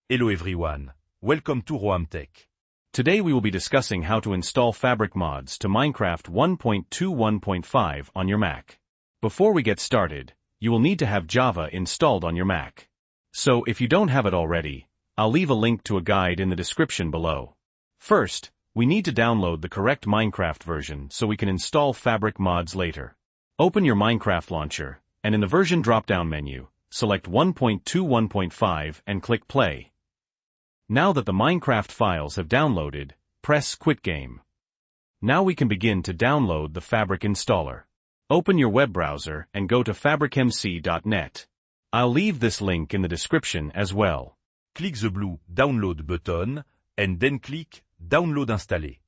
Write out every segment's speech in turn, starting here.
Hello everyone, welcome to Roam Tech. Today we will be discussing how to install Fabric mods to Minecraft 1.21.5 on your Mac. Before we get started, you will need to have Java installed on your Mac. So if you don't have it already, I'll leave a link to a guide in the description below. First, we need to download the correct Minecraft version so we can install Fabric mods later. Open your Minecraft launcher, and in the version drop-down menu, select 1.21.5 and click Play. Now that the Minecraft files have downloaded, press Quit Game. Now we can begin to download the Fabric installer. Open your web browser and go to fabricmc.net. I'll leave this link in the description as well. Click the blue Download button and then click Download installé.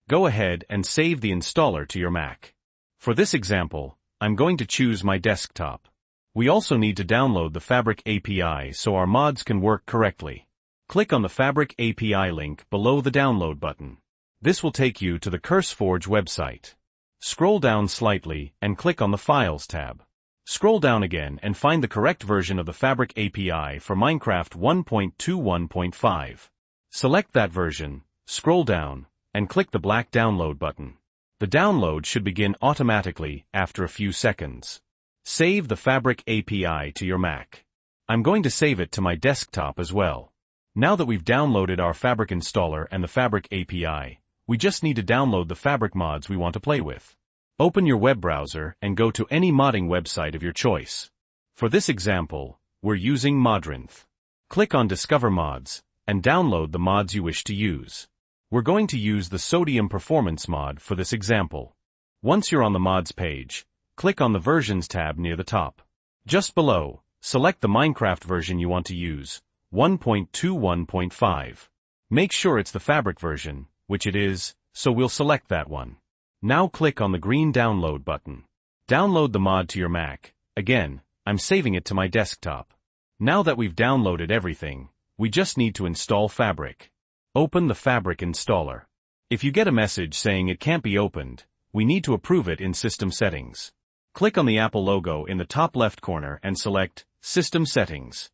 Go ahead and save the installer to your Mac. For this example, I'm going to choose my desktop. We also need to download the Fabric API so our mods can work correctly. Click on the Fabric API link below the download button. This will take you to the CurseForge website. Scroll down slightly and click on the Files tab. Scroll down again and find the correct version of the Fabric API for Minecraft 1.21.5. Select that version, scroll down, and click the black download button. The download should begin automatically after a few seconds. Save the Fabric API to your Mac. I'm going to save it to my desktop as well. Now that we've downloaded our Fabric installer and the Fabric API, we just need to download the Fabric mods we want to play with. Open your web browser and go to any modding website of your choice. For this example, we're using Modrinth. Click on Discover Mods, and download the mods you wish to use. We're going to use the Sodium Performance mod for this example. Once you're on the mods page, click on the Versions tab near the top. Just below, select the Minecraft version you want to use, 1.21.5. Make sure it's the Fabric version, which it is, so we'll select that one. Now click on the green download button. Download the mod to your Mac. Again, I'm saving it to my desktop. Now that we've downloaded everything, we just need to install Fabric. Open the Fabric installer. If you get a message saying it can't be opened, we need to approve it in System Settings. Click on the Apple logo in the top left corner and select System Settings.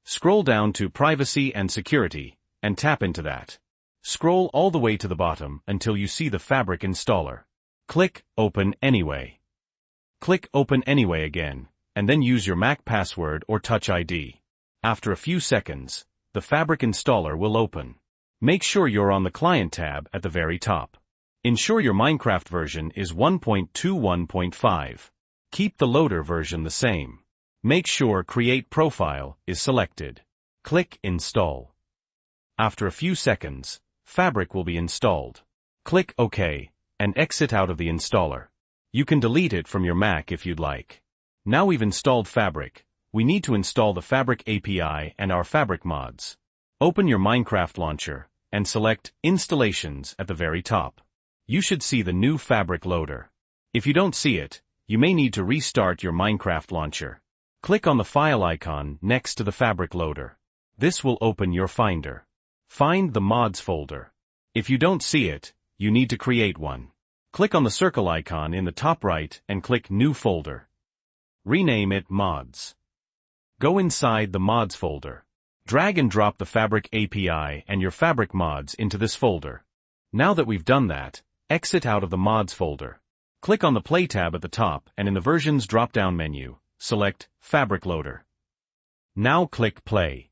Scroll down to Privacy and Security, and tap into that. Scroll all the way to the bottom until you see the Fabric installer. Click Open Anyway. Click Open Anyway again, and then use your Mac password or Touch ID. After a few seconds, the Fabric installer will open. Make sure you're on the Client tab at the very top. Ensure your Minecraft version is 1.21.5. Keep the loader version the same. Make sure Create Profile is selected. Click Install. After a few seconds, Fabric will be installed. Click OK, and exit out of the installer. You can delete it from your Mac if you'd like. Now we've installed Fabric, we need to install the Fabric API and our Fabric mods. Open your Minecraft launcher, and select Installations at the very top. You should see the new Fabric loader. If you don't see it, you may need to restart your Minecraft launcher. Click on the file icon next to the Fabric loader. This will open your Finder. Find the Mods folder. If you don't see it, you need to create one. Click on the circle icon in the top right and click New Folder. Rename it Mods. Go inside the Mods folder. Drag and drop the Fabric API and your Fabric mods into this folder. Now that we've done that, exit out of the Mods folder. Click on the Play tab at the top and in the Versions drop-down menu, select Fabric Loader. Now click Play.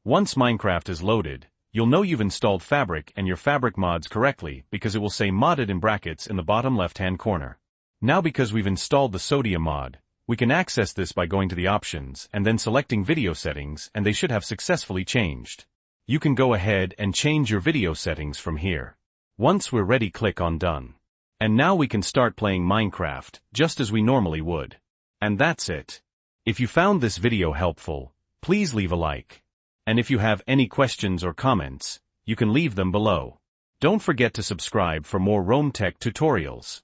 Once Minecraft is loaded, you'll know you've installed Fabric and your Fabric mods correctly because it will say Modded in brackets in the bottom left-hand corner. Now because we've installed the Sodium mod, we can access this by going to the options and then selecting video settings, and they should have successfully changed. You can go ahead and change your video settings from here. Once we're ready, click on Done. And now we can start playing Minecraft just as we normally would. And that's it. If you found this video helpful, please leave a like. And if you have any questions or comments, you can leave them below. Don't forget to subscribe for more Roam Tech tutorials.